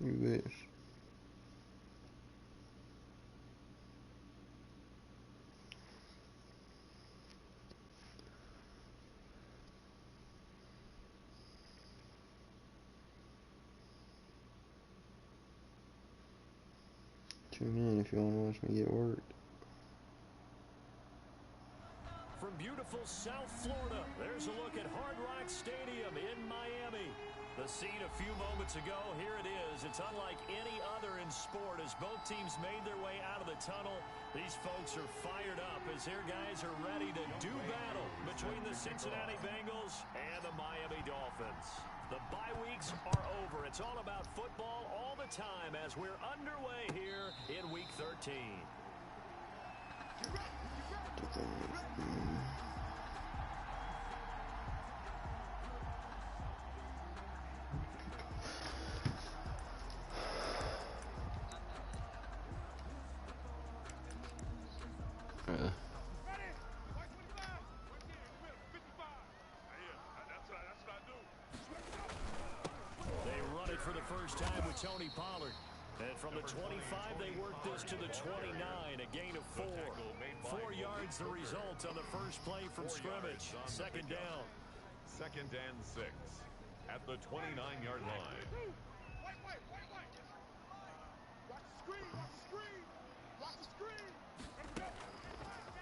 You wish. Tune in if you want to watch me get worked. From beautiful South Florida, there's a look at Hard Rock Stadium in Miami. The scene a few moments ago, here it is. It's unlike any other in sport as both teams made their way out of the tunnel. These folks are fired up as their guys are ready to do battle between the Cincinnati Bengals and the Miami Dolphins. The bye weeks are over. It's all about football all the time as we're underway here in Week 13. They run it for the first time with Tony Pollard. And from the 25, they work this to the 29, a gain of 4. 4 yards the result on the first play from scrimmage. Second down. 2nd and 6 at the 29-yard line.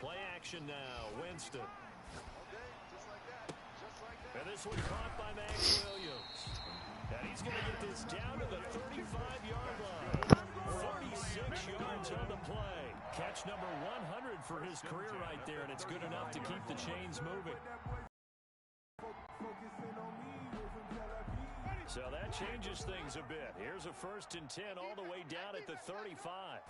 Play action now. Winston. And this one caught by Max Williams. And he's going to get this down to the 35-yard line. 46 yards on the play. Catch number 100 for his career right there, and it's good enough to keep the chains moving. So that changes things a bit. Here's a 1st and 10 all the way down at the 35.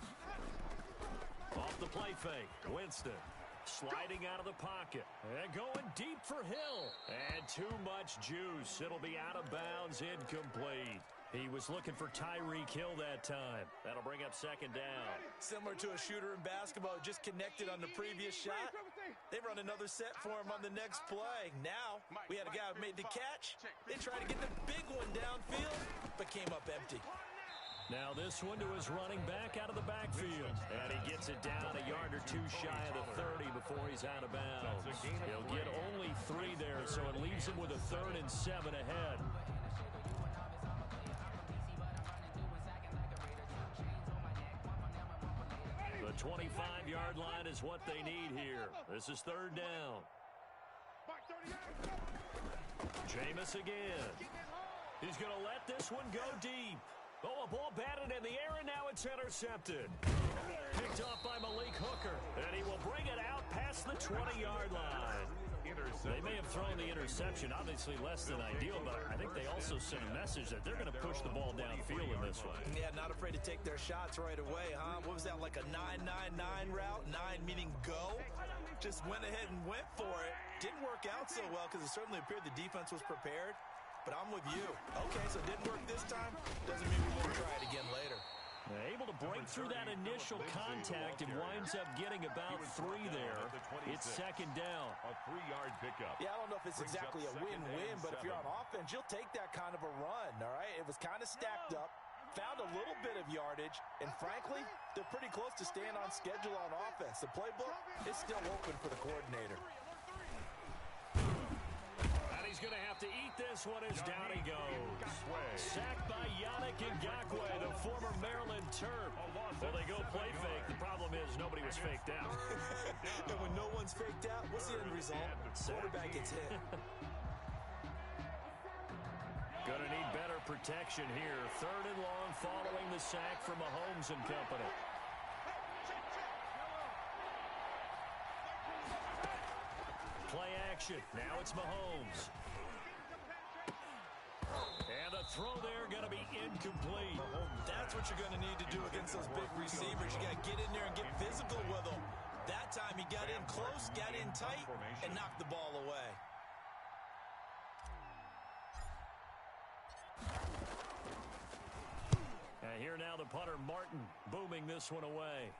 Off the play fake, Winston. Sliding out of the pocket. And going deep for Hill. And too much juice. It'll be out of bounds, incomplete. He was looking for Tyreek Hill that time. That'll bring up 2nd down. Similar to a shooter in basketball, just connected on the previous shot. They run another set for him on the next play. Now, we had a guy who made the catch. They tried to get the big one downfield, but came up empty. Now this one to his running back out of the backfield. And he gets it down a yard or 2 shy of the 30 before he's out of bounds. He'll get only 3 there, so it leaves him with a 3rd and 7 ahead. The 25-yard line is what they need here. This is 3rd down. Jameis again. He's going to let this one go deep. Oh, a ball batted in the air, and now it's intercepted. Picked off by Malik Hooker, and he will bring it out past the 20-yard line. They may have thrown the interception, obviously less than ideal, but I think they also sent a message that they're going to push the ball downfield in this one. Yeah, not afraid to take their shots right away, huh? What was that, like a 9-9-9 route? 9 meaning go? Just went ahead and went for it. Didn't work out so well because it certainly appeared the defense was prepared. But I'm with you. Okay, so it didn't work this time. Doesn't mean we won't try it again later. Able to break through that initial contact and winds up getting about 3 there. It's 2nd down. A 3-yard pickup. Yeah, I don't know if it's exactly a win-win, but if you're on offense, you'll take that kind of a run, all right? It was kind of stacked up, found a little bit of yardage, and frankly, they're pretty close to staying on schedule on offense. The playbook is still open for the coordinator. He's going to have to eat this one as down he goes. Sacked by Yannick Ngakoue, the former Maryland Terp. Well, they go play fake. The problem is nobody was faked out. And when no one's faked out, what's the end result? Quarterback gets hit. Going to need better protection here. 3rd and long following the sack from Mahomes and company. Play action. Now it's Mahomes. And the throw there going to be incomplete. That's what you're going to need to do against those big receivers. You got to get in there and get physical with them. That time he got in close, got in tight, and knocked the ball away. And here now the punter, Martin, booming this one away.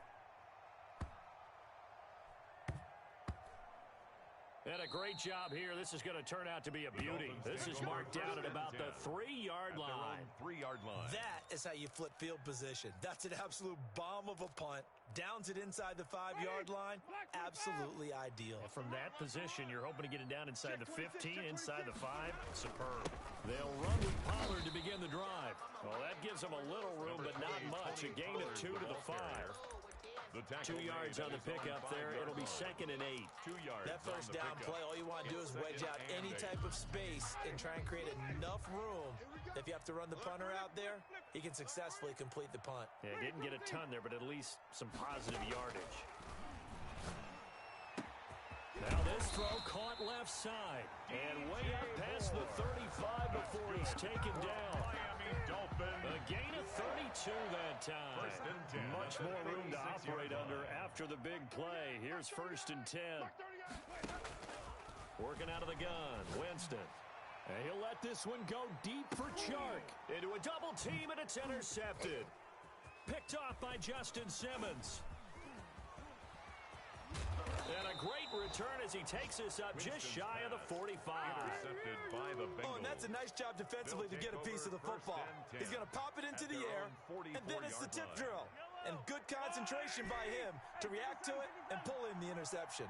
And a great job here. This is going to turn out to be a beauty. This is marked down at about the 3-yard line. 3-yard line. That is how you flip field position. That's an absolute bomb of a punt. Downs it inside the 5-yard line. Absolutely ideal. Well, from that position, you're hoping to get it down inside the 15, inside the 5. Superb. They'll run with Pollard to begin the drive. Well, that gives them a little room, but not much. A gain of 2 to the 5. 2 yards on the pickup there. It'll be 2nd and 8. 2 yards. That first down play, all you want to do is wedge out any type of space and try and create enough room. If you have to run the punter out there, he can successfully complete the punt. Yeah, didn't get a ton there, but at least some positive yardage. Now this throw caught left side. And way up past the 35 before he's taken down. A gain of 32 that time. Much more room to operate under after the big play. Here's 1st and 10. Working out of the gun, Winston. And he'll let this one go deep for Chark. Into a double team, and it's intercepted. Picked off by Justin Simmons. And a great return as he takes us up just shy of the 45. Intercepted by the Bengals. Oh, and that's a nice job defensively to get a piece of the football. He's going to pop it into the air, and then it's the tip drill. And good concentration by him to react to it and pull in the interception.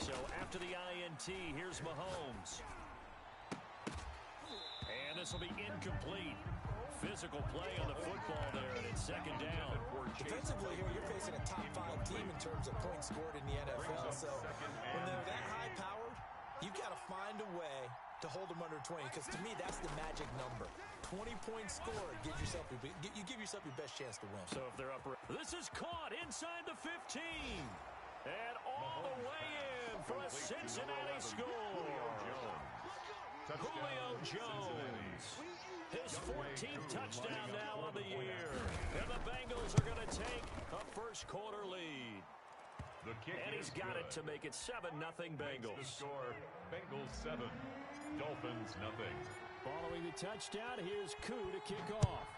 So after the INT, here's Mahomes. And this will be incomplete. Physical play on the football there, and it's 2nd down. Defensively here, you're facing a top 5 team in terms of points scored in the NFL. So when they're that high-powered, you've got to find a way to hold them under 20, because to me, that's the magic number. 20 points scored, you give yourself your best chance to win. So if they're up, this is caught inside the 15. And all the way in for a Cincinnati score. Julio Jones. His 14th touchdown now on the year. And the Bengals are going to take a first-quarter lead. And he's got it to make it 7-0 Bengals. Score, Bengals 7, Dolphins 0. Following the touchdown, here's Koo to kick off.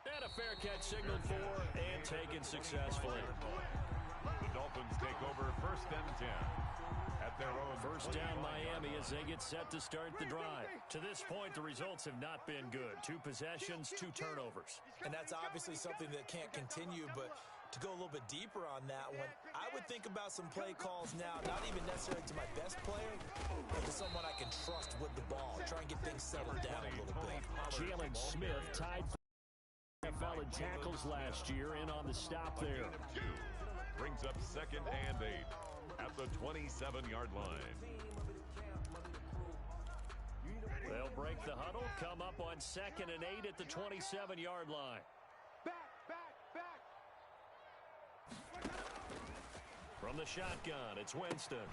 And a fair catch signaled for and taken successfully. The Dolphins take over 1st and 10. At their own 1st down Miami as they get set to start the drive. To this point, the results have not been good. 2 possessions, 2 turnovers. And that's obviously something that can't continue, but to go a little bit deeper on that one, I would think about some play calls now, not even necessarily to my best player, but to someone I can trust with the ball. Try and get things settled down a little bit. Jalen Smith tied for NFL in tackles last year, in on the stop there. Brings up 2nd and 8. At the 27-yard line. They'll break the huddle, come up on 2nd and 8 at the 27-yard line. From the shotgun, it's Winston.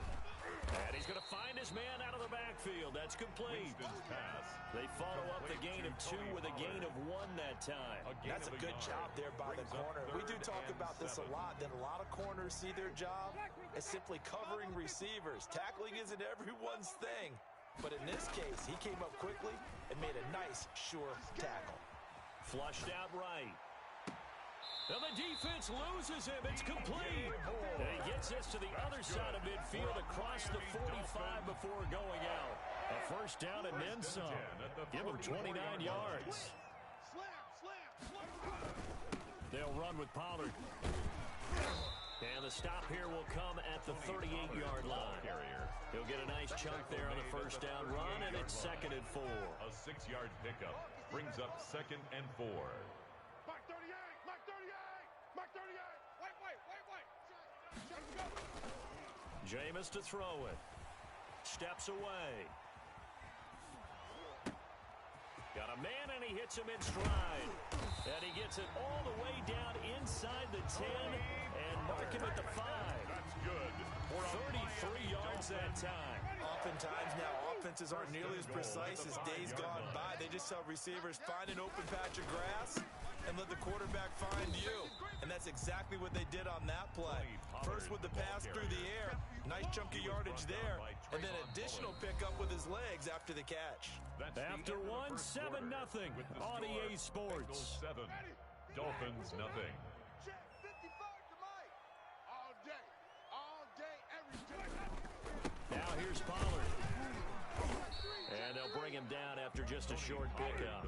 And he's going to find his man out of the backfield. That's complete. They follow up the gain of 2 with a gain of 1 that time. That's a good job there by the corner. We do talk about this a lot, that a lot of corners see their job as simply covering receivers. Tackling isn't everyone's thing. But in this case, he came up quickly and made a nice, sure tackle. Flushed out right. And the defense loses him. It's complete. And he gets this to the other side of midfield across the 45 before going out. A 1st down and then some. Give him 29 yards. They'll run with Pollard. And the stop here will come at the 38-yard line. He'll get a nice chunk there on the 1st down run, and it's 2nd and 4. A 6-yard pickup brings up 2nd and 4. Jameis to throw it. Steps away. Got a man, and he hits him in stride. And he gets it all the way down inside the 10 and mark him at the 5. That's good. 33 yards that time. Oftentimes now, offenses aren't nearly as precise as days gone by. They just tell receivers, find an open patch of grass and let the quarterback find you. And that's exactly what they did on that play. First with the pass through the air, nice chunk of yardage there, and then additional pickup with his legs after the catch. After one, 7-0 on EA Sports. Dolphins, nothing. Now here's Pollard. And they'll bring him down after just a short pickup.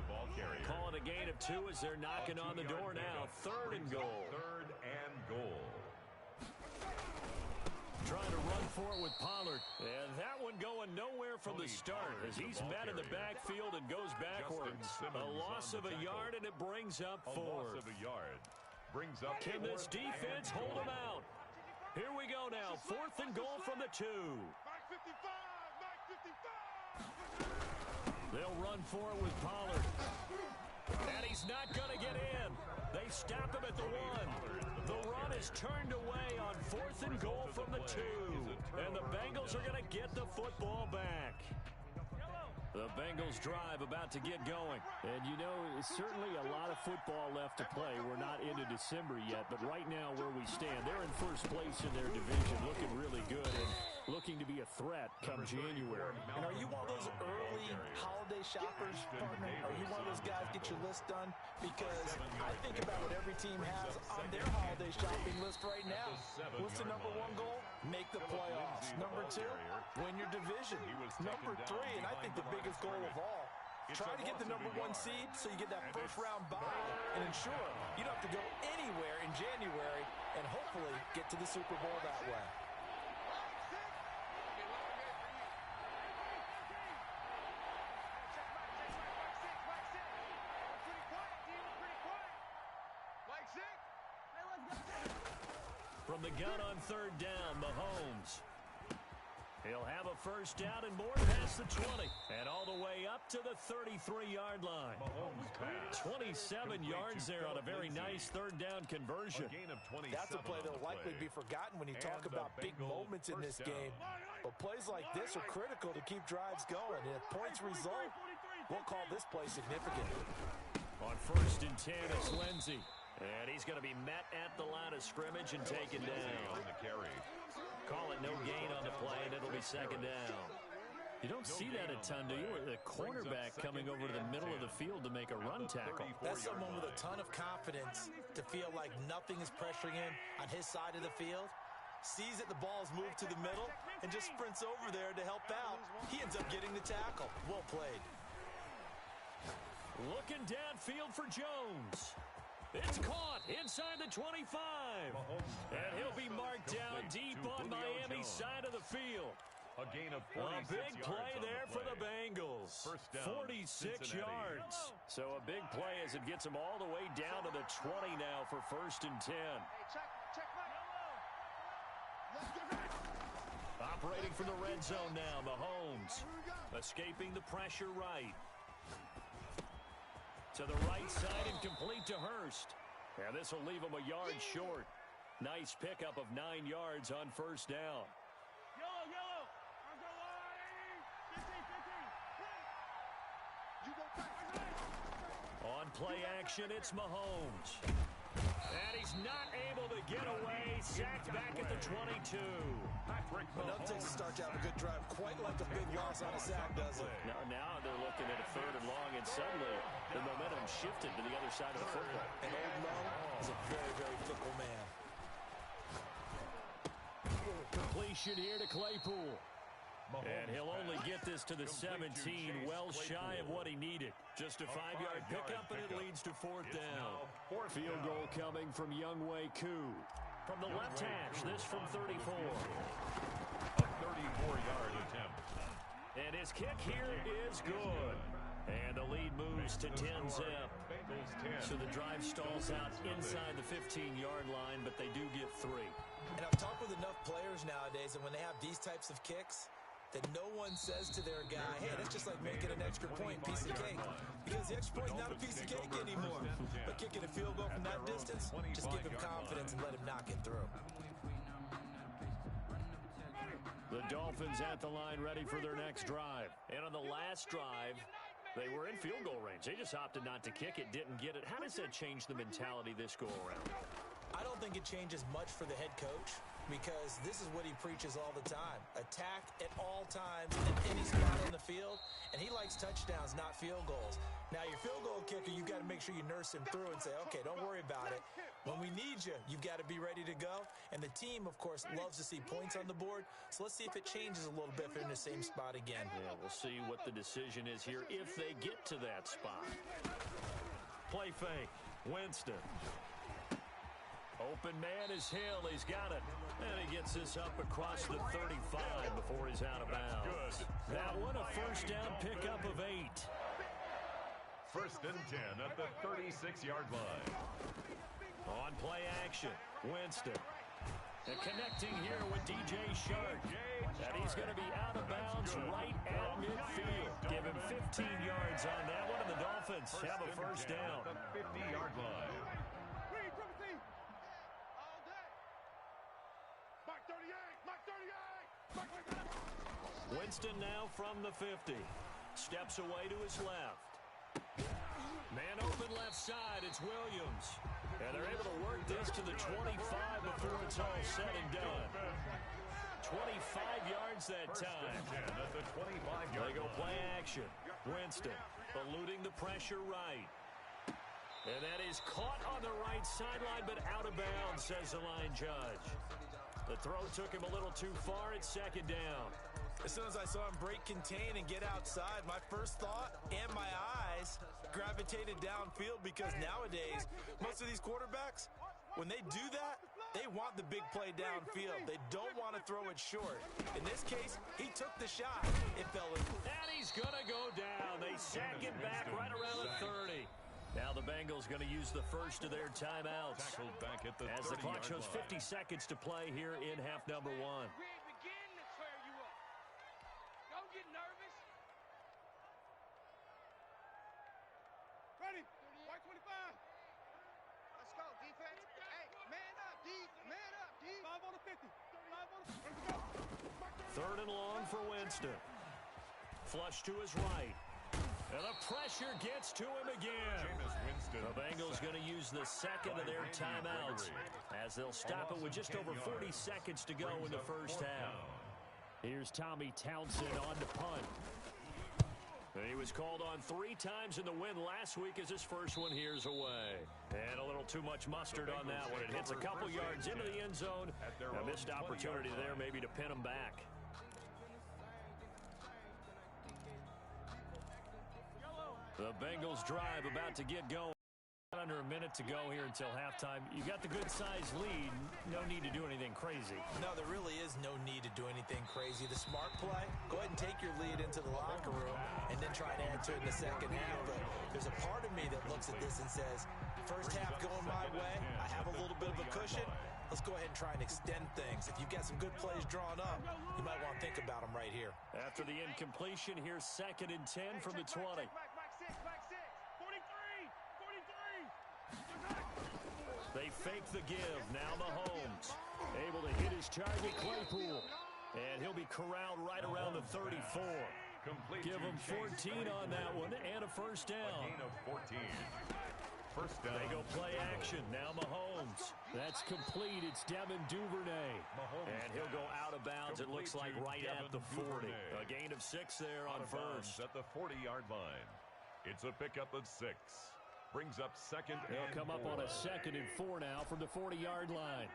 Calling a gain of 2 as they're knocking on the door now. 3rd and goal. 3rd and goal. Trying to run for it with Pollard. And that one going nowhere from the start as he's met in the backfield and goes backwards. A loss of a yard, and it brings up 4. A loss of a yard. Brings up Can this defense hold him out? Here we go now. 4th and goal from the 2. They'll run for it with Pollard. And he's not going to get in. They stop him at the 1. The run is turned away on 4th and goal from the 2. And the Bengals are going to get the football back. The Bengals drive about to get going. And, you know, certainly a lot of football left to play. We're not into December yet, but right now where we stand, they're in first place in their division, looking really good and looking to be a threat come January. And are you one of those early holiday shoppers, partner? Are you one of those guys get your list done? Because I think about what every team has on their holiday shopping list right now. What's the number 1 goal? Make the playoffs. Number 2, win your division. Number 3, and I think the biggest goal of all, try to get the number 1 seed so you get that first round bye and ensure you don't have to go anywhere in January and hopefully get to the Super Bowl that way. From the gun on 3rd down, Mahomes. He'll have a first down and more past the 20. And all the way up to the 33-yard line. 27 yards there on a very nice 3rd down conversion. That's a play that will likely be forgotten when you talk about big moments in this game. But plays like this are critical to keep drives going. And if points result, we'll call this play significant. On 1st and 10, it's Lindsey. And he's going to be met at the line of scrimmage and taken down. Call it no gain on the play, and it'll be 2nd down. You don't see that a ton, do you? The cornerback coming over to the middle of the field to make a run tackle. That's someone with a ton of confidence to feel like nothing is pressuring him on his side of the field. Sees that the ball is moved to the middle and just sprints over there to help out. He ends up getting the tackle. Well played. Looking downfield for Jones. It's caught inside the 25. And he'll be marked down deep on Miami's side of the field. A gain of 46 A big play yards there for the Bengals. 46 yards. So a big play as it gets them all the way down to the 20 now for 1st and 10. Operating from the red zone now, Mahomes. Escaping the pressure right. To the right side and complete to Hurst. And this will leave him a yard short. Nice pickup of 9 yards on 1st down. On play action, it's Mahomes. And he's not able to get away. Sacked back at the 22. Enough takes a start to have a good drive. Quite like a big loss on a sack, does it? Now they're looking at a 3rd and long, and suddenly the momentum shifted to the other side of the football. And Old Mo is a very, very fickle man. Completion here to Claypool. And he'll only get this to the 17, well shy of what he needed. Just a 5-yard pickup, and it leads to 4th down. Field goal coming from Younghoe Koo. From the left hash, this from 34. A 34-yard attempt. And his kick here is good. And the lead moves to 10-zip. So the drive stalls out inside the 15-yard line, but they do get 3. And I've talked with enough players nowadays, and when they have these types of kicks, that no one says to their guy, hey, that's just like making an extra point, piece of cake. Because the extra point is not a piece of cake anymore. But kicking a field goal from that distance, just give him confidence and let him knock it through. The Dolphins at the line ready for their next drive. And on the last drive, they were in field goal range. They just opted not to kick it, didn't get it. How does that change the mentality this go around? I don't think it changes much for the head coach. because this is what he preaches all the time. Attack at all times in any spot on the field, and he likes touchdowns, not field goals. Now, your field goal kicker, you've got to make sure you nurse him through and say, okay, don't worry about it. When we need you, you've got to be ready to go. And the team, of course, loves to see points on the board. So let's see if it changes a little bit if they're in the same spot again. Yeah, we'll see what the decision is here if they get to that spot. Play fake. Winston. Open man is Hill. He's got it. And he gets this up across the 35 before he's out of bounds. That one a first down pickup of 8. First and 10 at the 36-yard line. On play action, Winston. And connecting here with DJ Shark. And he's going to be out of bounds right at midfield. Give him 15 yards on that one, and the Dolphins have a first down. At the 50-yard line. Winston now from the 50. Steps away to his left. Man open left side, it's Williams. And they're able to work this to the 25 before it's all said and done. 25 yards that time. At the 25-yard They go line. play action. Winston eluding the pressure right. And that is caught on the right sideline, but out of bounds, says the line judge. The throw took him a little too far. It's second down. As soon as I saw him break contain and get outside, my first thought and my eyes gravitated downfield, because nowadays, most of these quarterbacks, when they do that, they want the big play downfield. They don't want to throw it short. In this case, he took the shot. It fell in. And he's going to go down. They sack him back right around the 30. Now the Bengals going to use the first of their timeouts. Tackled back at the as the clock shows 30-yard 50 line. seconds to play here in half number 1. Begin to clear you up. Don't get nervous. Ready? White 25. Let's go, defense. Hey, man up, D. Man up, D. 5 on the 50. 5 on the 50. Let's go. Third and long for Winston. Flush to his right. And the pressure gets to him again. The Bengals going to use the second of their timeouts as they'll stop it with just over 40 seconds to go in the first half. Here's Tommy Townsend on to punt. He was called on 3 times in the win last week as his first one here's away. And a little too much mustard on that one. It hits a couple yards into the end zone. A missed opportunity there maybe to pin him back. The Bengals drive about to get going. Under a minute to go here until halftime. You got the good-sized lead. No need to do anything crazy. No, there really is no need to do anything crazy. The smart play, go ahead and take your lead into the locker room and then try and add to it in the second half. But there's a part of me that looks at this and says, first half going my way, I have a little bit of a cushion. Let's go ahead and try and extend things. If you've got some good plays drawn up, you might want to think about them right here. After the incompletion, here's 2nd and 10 from the 20. They fake the give. Now Mahomes able to hit his target, Claypool. And he'll be corralled right around the 34. Give him 14 on that one and a first down. A gain of 14. First down. They go play action. Now Mahomes. That's complete. It's Devin Duvernay. And he'll go out of bounds, it looks like, right at the 40. A gain of 6 there on first. At the 40-yard line. It's a pickup of 6. Brings up 2nd and 4. They'll come up on a 2nd and 4 now from the 40-yard line.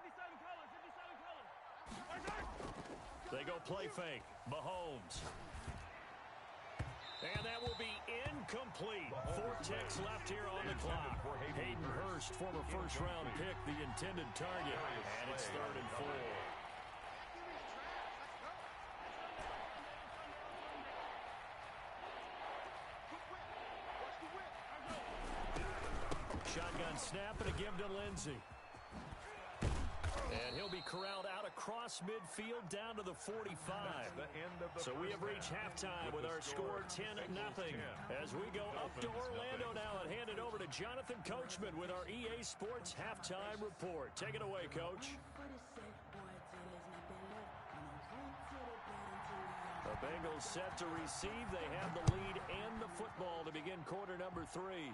They go play fake. Mahomes. And that will be incomplete. 4 ticks left here on the clock. Hayden Hurst, former first-round pick, the intended target. And it's 3rd and 4. Shotgun snap and a give to Lindsey. And he'll be corralled out across midfield down to the 45. So we have reached halftime with our score 10-0. As we go up to Orlando now and hand it over to Jonathan Coachman with our EA Sports Halftime Report. Take it away, Coach. The Bengals set to receive. They have the lead and the football to begin quarter number 3.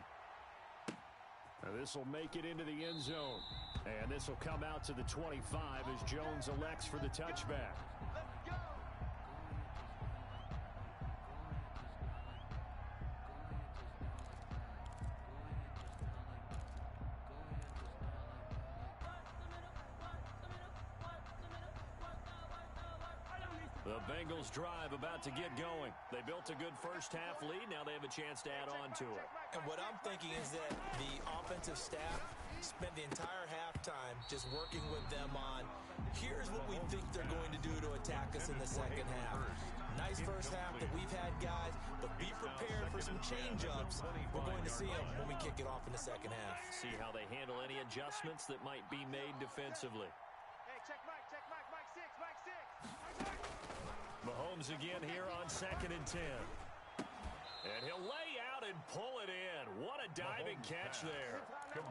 This will make it into the end zone. And this will come out to the 25 as Jones elects for the touchback. The Bengals drive about to get going. They built a good first half lead. Now they have a chance to add on to it. And what I'm thinking is that the offensive staff spent the entire halftime just working with them on, here's what we think they're going to do to attack us in the second half. Nice first half that we've had, guys, but be prepared for some change-ups. We're going to see them when we kick it off in the second half. See how they handle any adjustments that might be made defensively. Hey, check Mike, Mike 6, Mike 6. Mahomes again here on 2nd and 10. And he'll lay out and pull it in. What a diving catch there.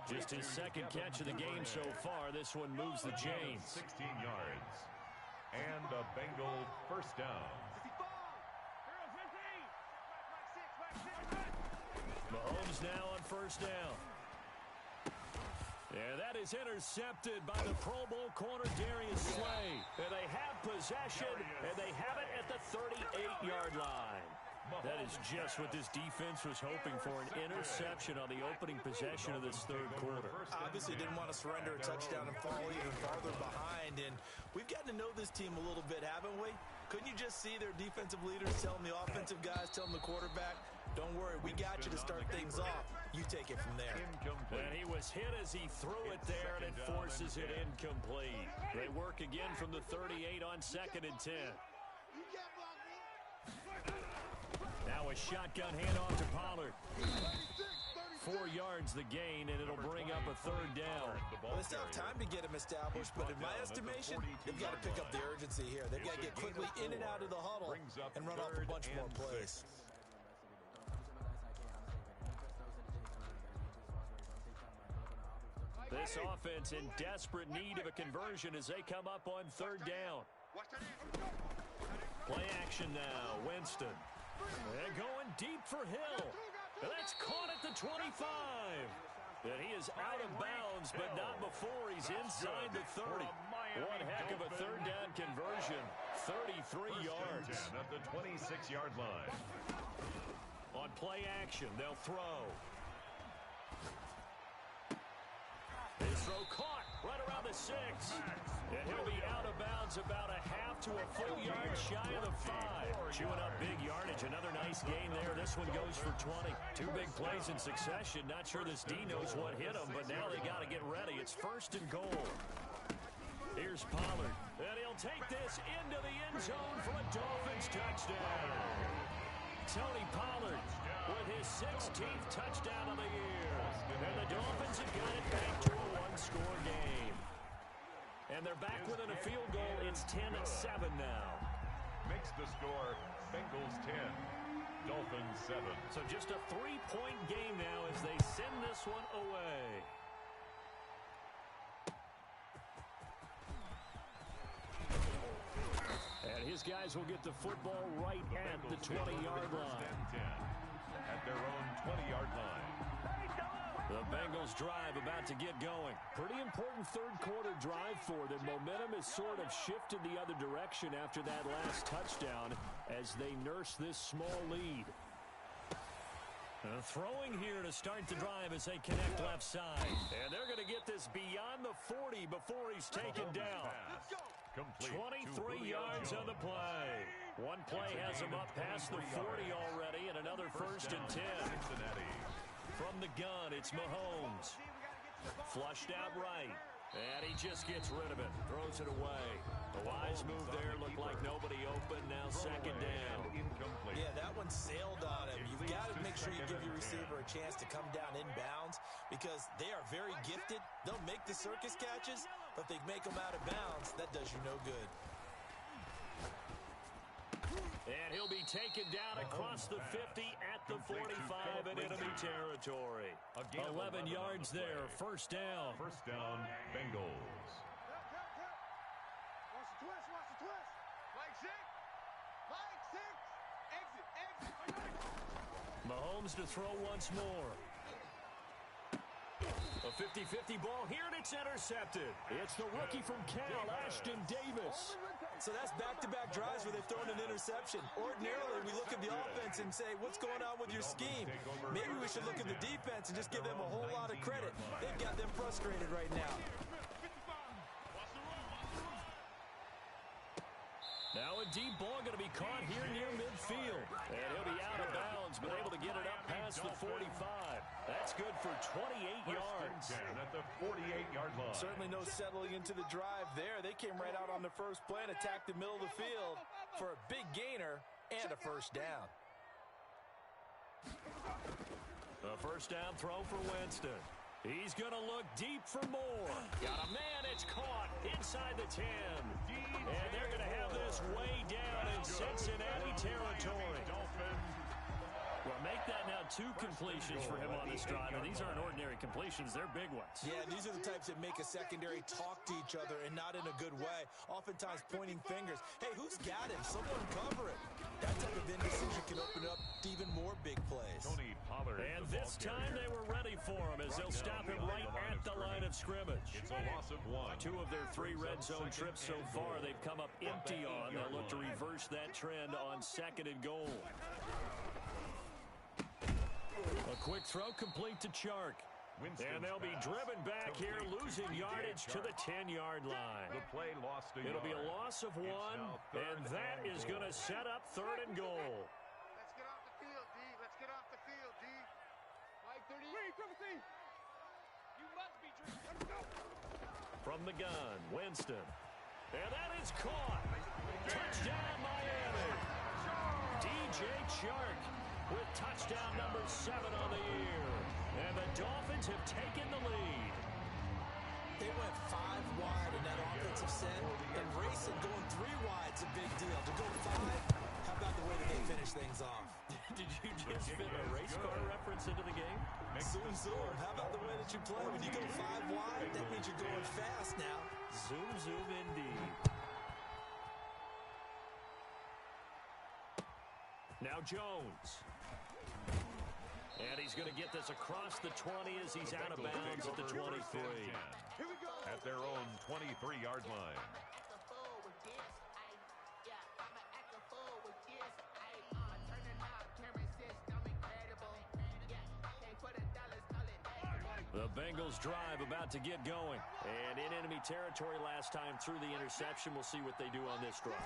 Just his second catch of the game so far. This one moves the chains. 16 yards. And a Bengal first down. Mahomes now on first down. And that is intercepted by the Pro Bowl corner, Darius Slay. And they have possession, and they have it at the 38-yard line. That is just what this defense was hoping for, an interception on the opening possession of this third quarter. Obviously didn't want to surrender a touchdown and fall even farther behind, and we've gotten to know this team a little bit, haven't we? Couldn't you just see their defensive leaders telling the offensive guys, telling the quarterback, don't worry, we got you to start things off. You take it from there. And he was hit as he threw it there, and it forces it incomplete. They work again from the 38 on 2nd and 10. Now a shotgun handoff to Pollard. 4 yards the gain, and it'll bring up a third down. Well, they still have time to get him established, but in my estimation, they've got to pick up the urgency here. They've got to get quickly in and out of the huddle and run off a bunch more plays. This offense in desperate need of a conversion as they come up on third down. Play action now, Winston. They're going deep for Hill. And that's caught at the 25. And he is out of bounds, but not before he's inside the 30. One heck of a third down conversion. 33 yards. At the 26-yard line. On play action, they'll throw. His throw caught right around the 6. And he'll be out of bounds about a half to a full yard shy of the 5. Chewing up big yardage. Another nice gain there. This one goes for 20. 2 big plays in succession. Not sure this D knows what hit him, but now they got to get ready. It's 1st and goal. Here's Pollard. And he'll take this into the end zone for a Dolphins touchdown. Tony Pollard with his 16th touchdown of the year. And the Dolphins have got it back to a one-score game. And they're back within a field goal. It's 10-7 now. Makes the score Bengals 10, Dolphins 7. So just a 3-point game now as they send this one away. And his guys will get the football right at the 20-yard line. At their own 20-yard line. The Bengals drive about to get going. Pretty important third quarter drive for them. Momentum has sort of shifted the other direction after that last touchdown as they nurse this small lead. Throwing here to start the drive as they connect left side. And they're going to get this beyond the 40 before he's taken down. 23 yards on the play. One play has him up past the 40 already, and another 1st and 10. From the gun, it's Mahomes. Flushed out right. And he just gets rid of it. Throws it away. A wise move there. Looked like nobody open. Now 2nd down. Yeah, that one sailed on him. You've got to make sure you give your receiver a chance to come down inbounds because they are very gifted. They'll make the circus catches, but if they make them out of bounds, that does you no good. And he'll be taken down across the 50 at the 45 in enemy territory. 11 yards there, 1st down. 1st down, Bengals. Watch the twist, watch the twist. Mike 6. Mike 6. Exit. Mahomes to throw once more. 50-50 ball here, and it's intercepted. It's the rookie from Cal, Ashton Davis. So that's back-to-back drives where they've thrown an interception. Ordinarily, we look at the offense and say, what's going on with your scheme? Maybe we should look at the defense and just give them a whole lot of credit. They've got them frustrated right now. Now a deep ball going to be caught here near midfield. And he'll be out of bounds, but able to get it up past the 45. That's good for 28 yards. At the 48-yard line. Certainly no settling into the drive there. They came right out on the first play and attacked the middle of the field for a big gainer and a first down. A first down throw for Winston. He's going to look deep for more. Got a man, it's caught inside the 10. And they're going to have this way down in Cincinnati territory. Well, make that now 2 completions for him on this drive, and these aren't ordinary completions. They're big ones. Yeah, these are the types that make a secondary talk to each other and not in a good way. Oftentimes pointing fingers. Hey, who's got him? Someone cover it. That type of indecision can open up even more big plays. Tony Pollard. And this time they were ready for him as they'll stop him right at the line of scrimmage. It's a loss of 1. 2 of their 3 red zone trips so far they've come up empty on. They'll look to reverse that trend on 2nd and goal. A quick throw complete to Chark. And they'll be driven back here, losing yardage to the 10-yard line. The play lost a It'll be yard. a loss of 1, and that is going to set up 3rd and goal. Let's get off the field, D. Let's get off the field, D. Mike 38. You must be drinking. Let's go. From the gun, Winston. And that is caught. Touchdown, Miami. DJ Chark with touchdown number 7 on the year. And the Dolphins have taken the lead. They went 5 wide in that offensive set, and racing going 3 wide's a big deal. To go 5, how about the way that they finish things off? Did you just fit a race car reference into the game? Zoom, zoom. How about the way that you play? When you go 5 wide, that means you're going fast now. Zoom, zoom indeed. Now Jones. And he's going to get this across the 20 as he's out of bounds at the 23. At their own 23-yard line. The Bengals drive about to get going. And in enemy territory last time through the interception. We'll see what they do on this drive.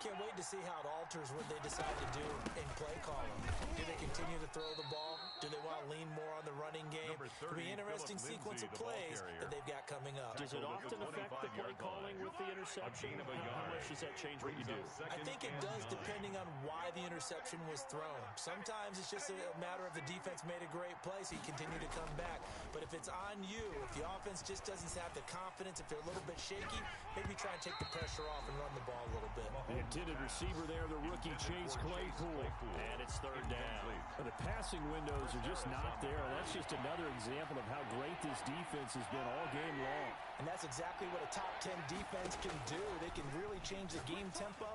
Can't wait to see how it alters what they decide to do in play calling. Do they continue to throw the ball? Do they want to lean more on the running game? It'll be an interesting sequence of plays that they've got coming up. Does it often affect the play calling with the interception? How much does that change what you do? I think it does depending on why the interception was thrown. Sometimes it's just a matter of the defense made a great play, so you continue to come back. But if it's on you, if the offense just doesn't have the confidence, if they're a little bit shaky, maybe try and take the pressure off and run the ball a little bit. The intended receiver there, the rookie Chase Claypool. And it's 3rd down. The passing windows are just not there. That's just another example of how great this defense has been all game long. And that's exactly what a top 10 defense can do. They can really change the game tempo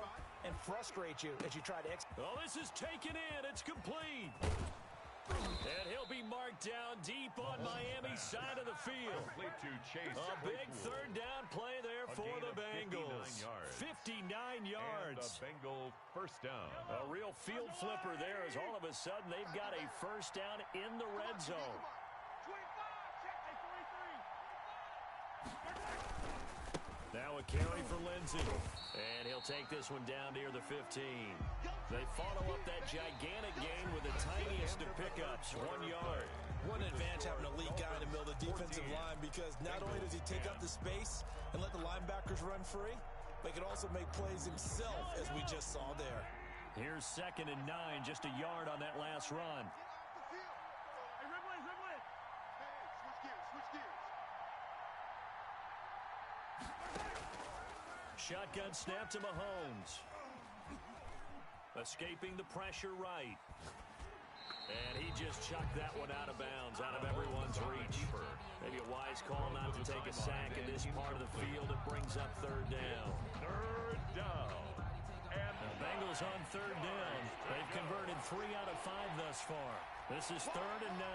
and frustrate you as you try to execute. Oh, this is taken in. It's complete. And he'll be marked down deep on Miami's side of the field. A big 3rd down play there for the Bengals. 59 yards. And the Bengal first down. A real field flipper there as all of a sudden they've got a first down in the red zone. 25, check, 43. Now a carry for Lindsey. And he'll take this one down near the 15. They follow up that gigantic gain with the tiniest of pickups, 1 yard. What an advantage having a elite guy in the middle of the defensive line, because not only does he take up the space and let the linebackers run free, but he can also make plays himself, as we just saw there. Here's 2nd and 9, just a yard on that last run. Hey, Ridley. Hey, switch gears. Shotgun snap to Mahomes. Escaping the pressure right. And he just chucked that one out of bounds, out of everyone's reach. Maybe a wise call not to take a sack in this part of the field. It brings up 3rd down. 3rd down. And the Bengals on 3rd down. They've converted 3 out of 5 thus far. This is 3rd and 9.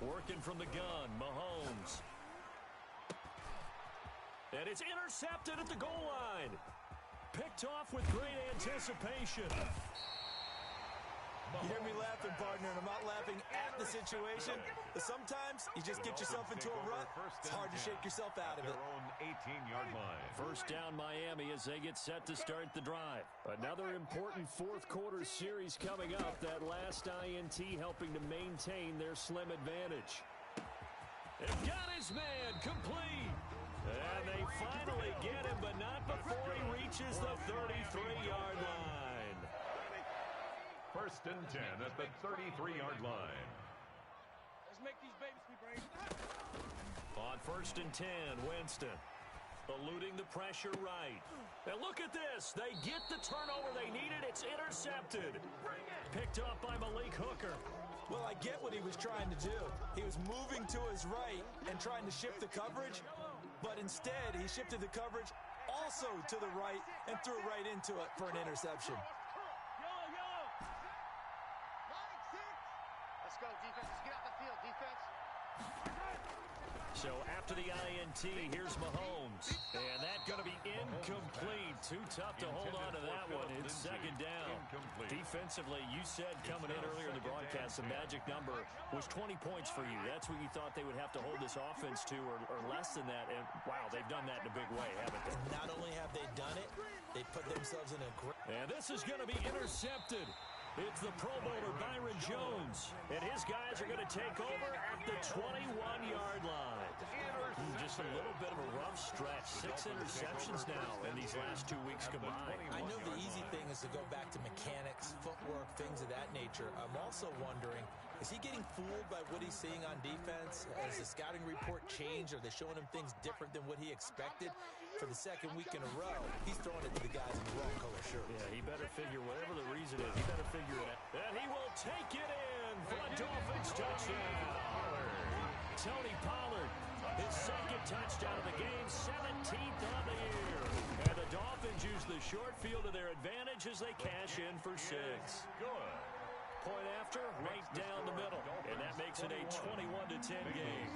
Working from the gun, Mahomes. And it's intercepted at the goal line. Picked off with great anticipation. You hear me laughing, partner, and I'm not laughing at the situation, but sometimes you just get yourself into a rut. It's hard to shake yourself out of it. Their own 18-yard line. First down, Miami, as they get set to start the drive. Another important fourth-quarter series coming up. That last INT helping to maintain their slim advantage. And got his man complete. And they finally get him, but not before he reaches the 33-yard line. First and 10 at the 33-yard line. Let's make these babies be brave. On first and 10, Winston eluding the pressure right. And look at this. They get the turnover they needed. It's intercepted. Picked up by Malik Hooker. Well, I get what he was trying to do. He was moving to his right and trying to shift the coverage, but instead he shifted the coverage also to the right and threw right into it for an interception. Let's go, defense. Let's get out the field, defense. So after the INT, here's Mahomes. And that's going to be incomplete. Too tough to hold on to that one. It's second down. Defensively, you said coming in earlier in the broadcast, the magic number was 20 points for you. That's what you thought they would have to hold this offense to, or less than that. And, wow, they've done that in a big way, haven't they? And not only have they done it, they put themselves in a great... And this is going to be intercepted. It's the Pro Bowler Byron Jones, and his guys are going to take over at the 21-yard line. Just a little bit of a rough stretch. 6 interceptions now in these last 2 weeks combined. I know the easy thing is to go back to mechanics, footwork, things of that nature. I'm also wondering, is he getting fooled by what he's seeing on defense? Has the scouting report changed? Are they showing him things different than what he expected? For the second week in a row, he's throwing it to the guys in the wrong color shirt. Yeah, he better figure, whatever the reason is, he better figure it out. And he will take it in for a Dolphins touchdown. Tony Pollard, his second touchdown of the game, 17th on the year. And the Dolphins use the short field to their advantage as they cash in for 6. Good. Point after, right down the middle. And that makes it a 21-10 game.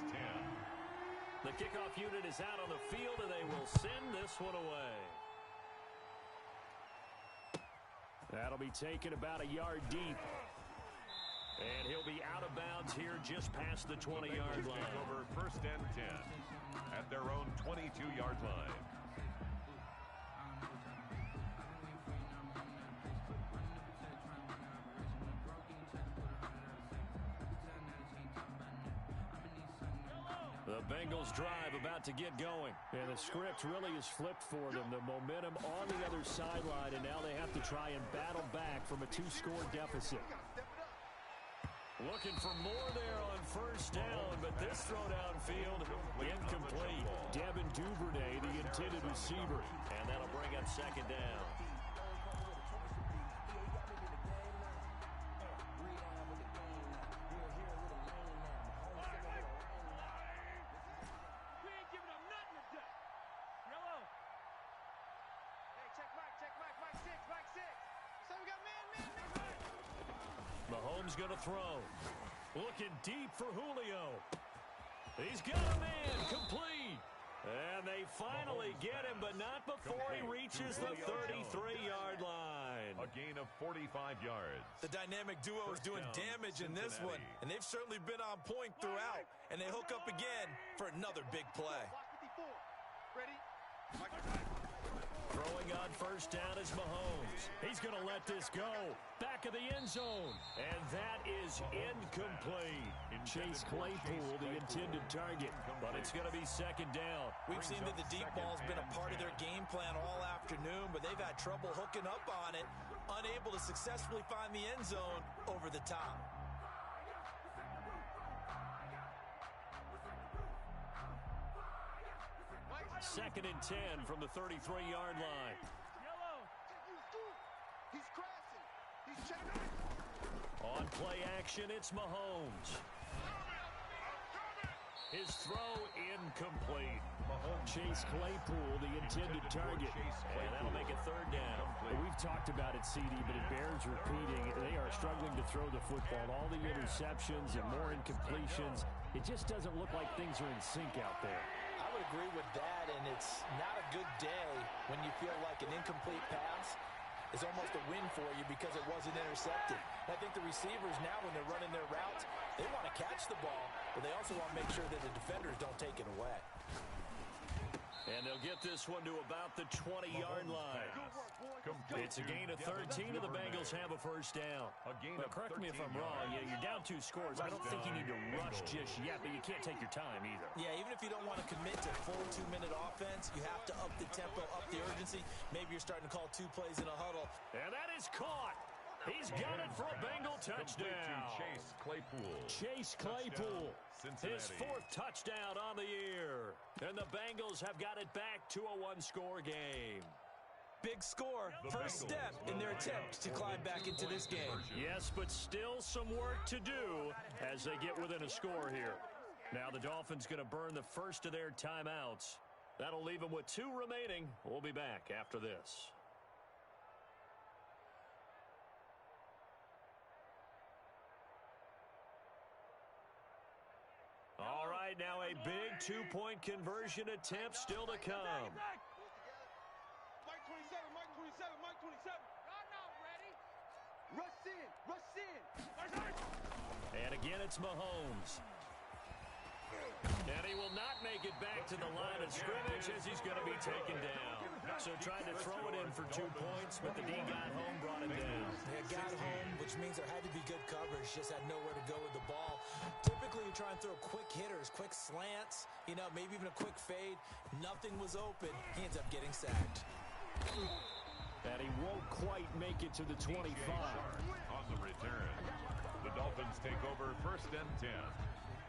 The kickoff unit is out on the field, and they will send this one away. That'll be taken about a yard deep. And he'll be out of bounds here just past the 20-yard line. Over first and 10 at their own 22-yard line. The Bengals drive about to get going. And the script really is flipped for them. The momentum on the other sideline, and now they have to try and battle back from a 2-score deficit. Looking for more there on first down, but this throw downfield, incomplete. Devin Duvernay, the intended receiver. And that'll bring up second down. Mahomes going to throw. Looking deep for Julio. He's got a man complete. And they finally get him, but not before he reaches the 33-yard line. A gain of 45 yards. The dynamic duo is doing damage in this one, and they've certainly been on point throughout. And they hook up again for another big play. Ready? Throwing on first down is Mahomes. He's going to let this go. Back of the end zone. And that is incomplete. Chase Claypool, the intended target. But it's going to be second down. We've seen that the deep ball's been a part of their game plan all afternoon, but they've had trouble hooking up on it, unable to successfully find the end zone over the top. Second and 10 from the 33-yard line. He's crashing. He's checking. On play action, it's Mahomes. His throw incomplete. Chase Claypool, the intended target. And that'll make it third down. We've talked about it, CD, but it bears repeating. They are struggling to throw the football. All the interceptions and more incompletions. It just doesn't look like things are in sync out there. I would agree with that, and it's not a good day when you feel like an incomplete pass is almost a win for you because it wasn't intercepted. And I think the receivers now, when they're running their routes, they want to catch the ball, but they also want to make sure that the defenders don't take it away. And they'll get this one to about the 20-yard line. It's a gain of 13, and the Bengals have a first down. But correct me if I'm wrong, you're down 2 scores. I don't think you need to rush just yet, but you can't take your time either. Yeah, even if you don't want to commit to full 2-minute offense, you have to up the tempo, up the urgency. Maybe you're starting to call 2 plays in a huddle. And that is caught. He's got it for a Bengal touchdown. Chase Claypool, his 4th touchdown on the year. And the Bengals have got it back to a 1-score game. Big score, first step in their attempt to climb back into this game. Yes, but still some work to do as they get within a score here. Now the Dolphins going to burn the first of their timeouts. That'll leave them with 2 remaining. We'll be back after this. All right, now a big 2-point conversion attempt still to come. Mike 27, Mike 27, Mike 27. Y'all not ready. Rush in, rush in. And again, it's Mahomes. And he will not make it back to the line of scrimmage as he's going to be taken down. So tried to throw it in for 2 points, but the D got home, brought it down. They got home, which means there had to be good coverage, just had nowhere to go with the ball. Typically, you try and throw quick hitters, quick slants, maybe even a quick fade. Nothing was open. He ends up getting sacked. And he won't quite make it to the 25. On the return, the Dolphins take over 1st and 10.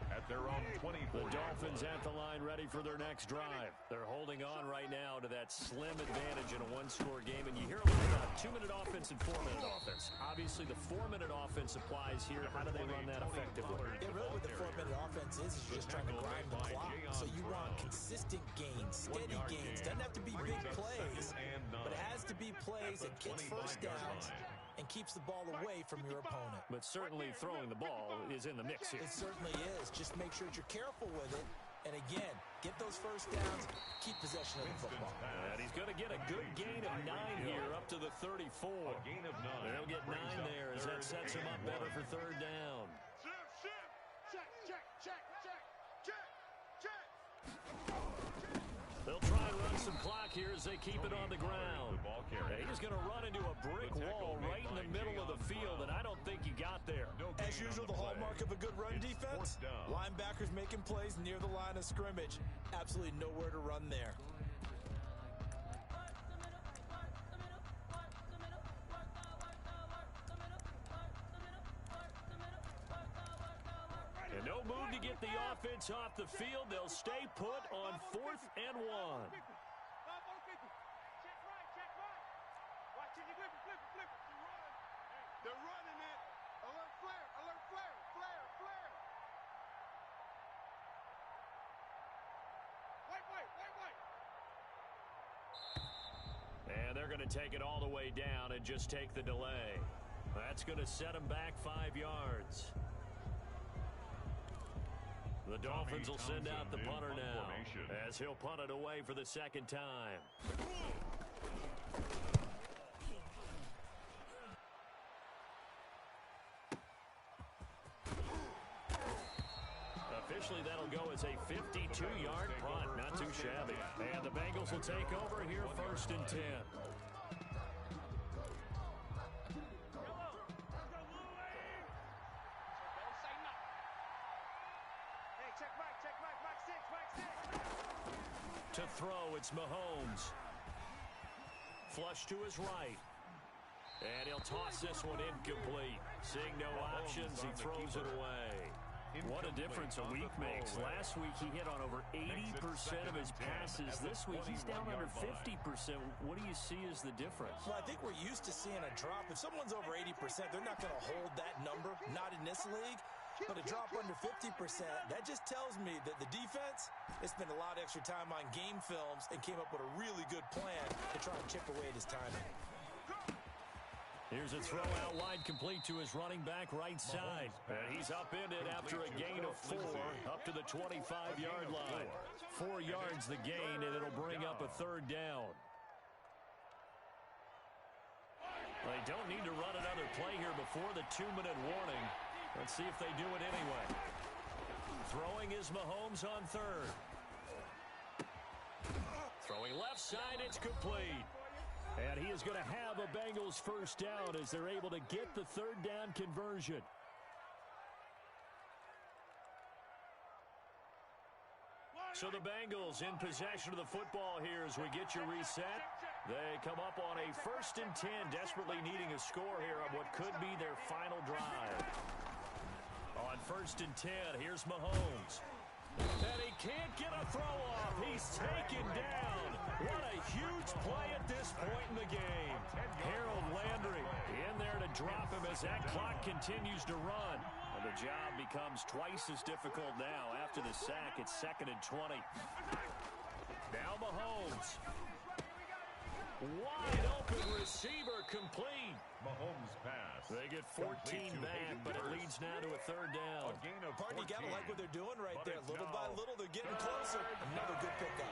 At their own 24. The Dolphins at the line ready for their next drive. They're holding on right now to that slim advantage in a 1-score game. And you hear a lot about 2-minute offense and 4-minute offense. Obviously, the 4-minute offense applies here. How do they run that effectively? Yeah, really what the 4-minute offense is you're just trying to grind the clock. So you want consistent gains, steady gains. Doesn't have to be big plays, but it has to be plays that gets first downs and keeps the ball away from your opponent. But certainly throwing the ball is in the mix here. It certainly is. Just make sure that you're careful with it. And again, get those first downs, keep possession of the football. And he's going to get a good gain of 9 here up to the 34. A gain of 9. They'll get 9 there as that sets him up better for 3rd down. Check, check, check, check, check, check. They'll try and run some clock here as they keep it on the ground. He's going to run into a brick wall right in the middle of the field, and I don't think he got there. As usual, the hallmark of a good run defense, linebackers making plays near the line of scrimmage. Absolutely nowhere to run there. And no move to get the offense off the field. They'll stay put on 4th and 1. Check right. Watch it, flip it. They're running it. Alert flare. Wait. And they're going to take it all the way down and just take the delay. That's going to set them back 5 yards. The Dolphins will send out the punter now as he'll punt it away for the 2nd time. Officially, that'll go as a 52-yard punt. Not too shabby. And the Bengals will take over here 1st and 10. To throw, it's Mahomes. Flush to his right. And he'll toss this one incomplete. Seeing no options, he throws it away. What a difference a week makes. Last week, he hit on over 80% of his passes. This week, he's down under 50%. What do you see as the difference? Well, I think we're used to seeing a drop. If someone's over 80%, they're not going to hold that number. Not in this league. But a drop under 50%, that just tells me that the defense has spent a lot of extra time on game films and came up with a really good plan to try and chip away at his timing. Here's a throw out wide, complete to his running back right side. And he's upended after a gain of 4 up to the 25-yard line. 4 yards the gain, and it'll bring up a third down. They don't need to run another play here before the 2-minute warning. Let's see if they do it anyway. Throwing is Mahomes on third. Throwing left side, it's complete. And he is going to have a Bengals first down as they're able to get the third down conversion. So the Bengals in possession of the football here as we get you reset. They come up on a 1st and 10, desperately needing a score here on what could be their final drive. On 1st and 10, here's Mahomes. And he can't get a throw off. He's taken down. What a huge play at this point in the game. Harold Landry in there to drop him as that clock continues to run. And the job becomes twice as difficult now after the sack. It's 2nd and 20. Now Mahomes. Wide open receiver complete. Mahomes pass. They get 14 back, but it leads now to a third down. A gain of 14. Pardon, you gotta like what they're doing right there. Little by little, they're getting closer. Another good pickup.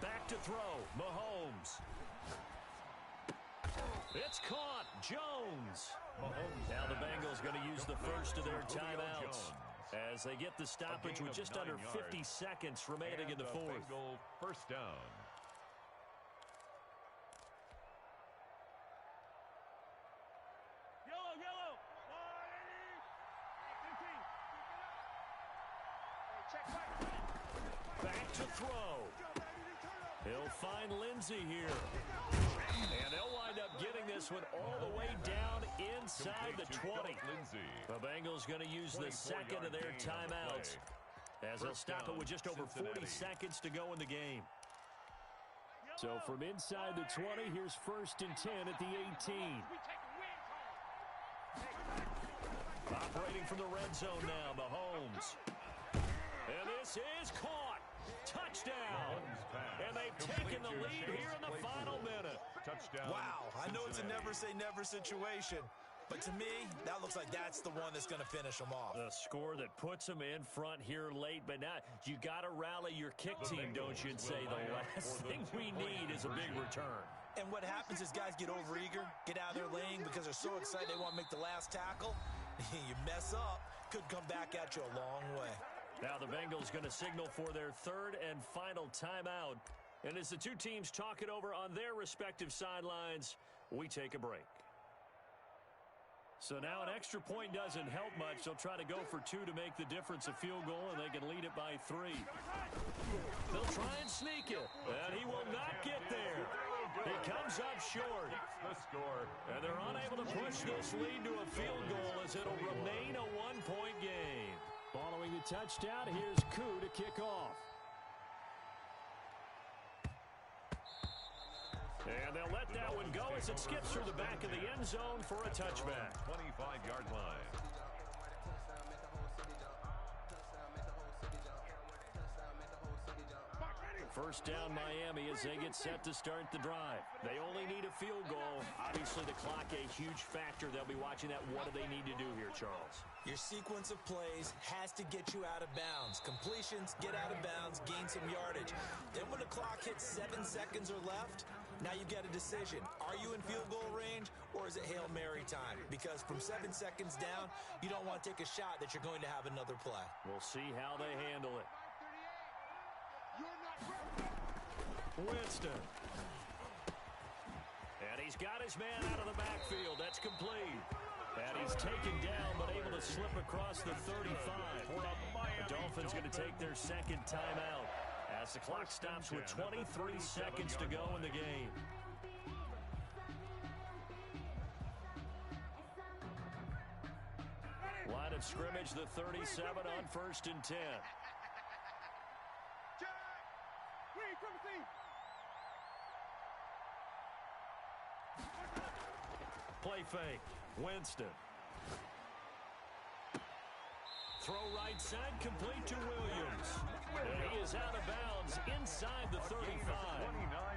Back to throw. Mahomes. It's caught. Jones. Mahomes Now the Bengals going to use the first of their timeouts as they get the stoppage with just under 50 seconds remaining in the fourth. Bengal first down. Yellow. Back to throw. He'll find Lindsey here. And they'll wind up getting this one all the way down inside the 20. The Bengals going to use the second of their timeouts as they'll stop it with just over 40 seconds to go in the game. So from inside the 20, here's 1st and 10 at the 18. Operating from the red zone now, Mahomes. And this is caught. Touchdown. And they've taken the lead here in the final minute. Touchdown. Wow, I know it's a never-say-never situation, but to me, that looks like that's the one that's going to finish them off. The score that puts them in front here late, but now you got to rally your kick team, don't you, and say the last thing we need is a big return. And what happens is guys get overeager, get out of their lane because they're so excited they want to make the last tackle. You mess up, could come back at you a long way. Now the Bengals going to signal for their third and final timeout. And as the two teams talk it over on their respective sidelines, we take a break. So now an extra point doesn't help much. They'll try to go for 2 to make the difference a field goal, and they can lead it by 3. They'll try and sneak it, and he will not get there. He comes up short. The score. And they're unable to push this lead to a field goal as it'll remain a 1-point game. Following the touchdown, here's Koo to kick off. And they'll let that one go as it skips through the back of the end zone for a touchback. 25-yard line. First down Miami as they get set to start the drive. They only need a field goal. Obviously the clock a huge factor. They'll be watching that. What do they need to do here, Charles? Your sequence of plays has to get you out of bounds. Completions, get out of bounds, gain some yardage. Then when the clock hits 7 seconds or left, now you get a decision. Are you in field goal range or is it Hail Mary time? Because from 7 seconds down, you don't want to take a shot that you're going to have another play. We'll see how they handle it. Winston. And he's got his man out of the backfield. That's complete. And he's taken down but able to slip across the 35. The Dolphins going to take their second timeout as the clock stops with 23 seconds to go in the game. Line of scrimmage, the 37 on 1st and 10. Play fake. Winston. Throw right side, complete to Williams. And he is out of bounds inside the 35.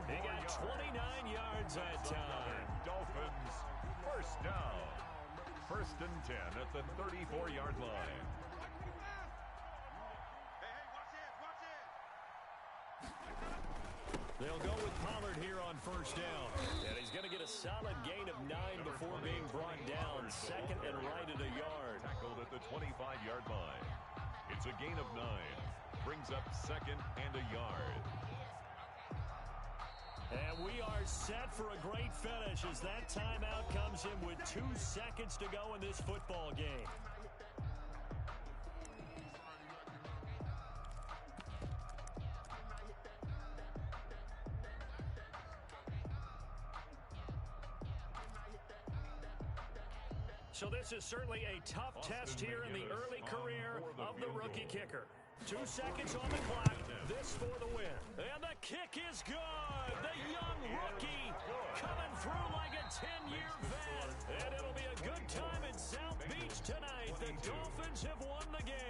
He got 29 yards that time. Dolphins, first down. First and 10 at the 34-yard line. They'll go with Pollard here on first down. And he's going to get a solid gain of 9 before being brought down. Second and right at a yard. Tackled at the 25-yard line. It's a gain of 9. Brings up second and a yard. And we are set for a great finish as that timeout comes in with 2 seconds to go in this football game. So this is certainly a tough test here in the early career of the rookie kicker. 2 seconds on the clock. This for the win. And the kick is good. The young rookie coming through like a 10-year vet. And it'll be a good time in South Beach tonight. The Dolphins have won the game.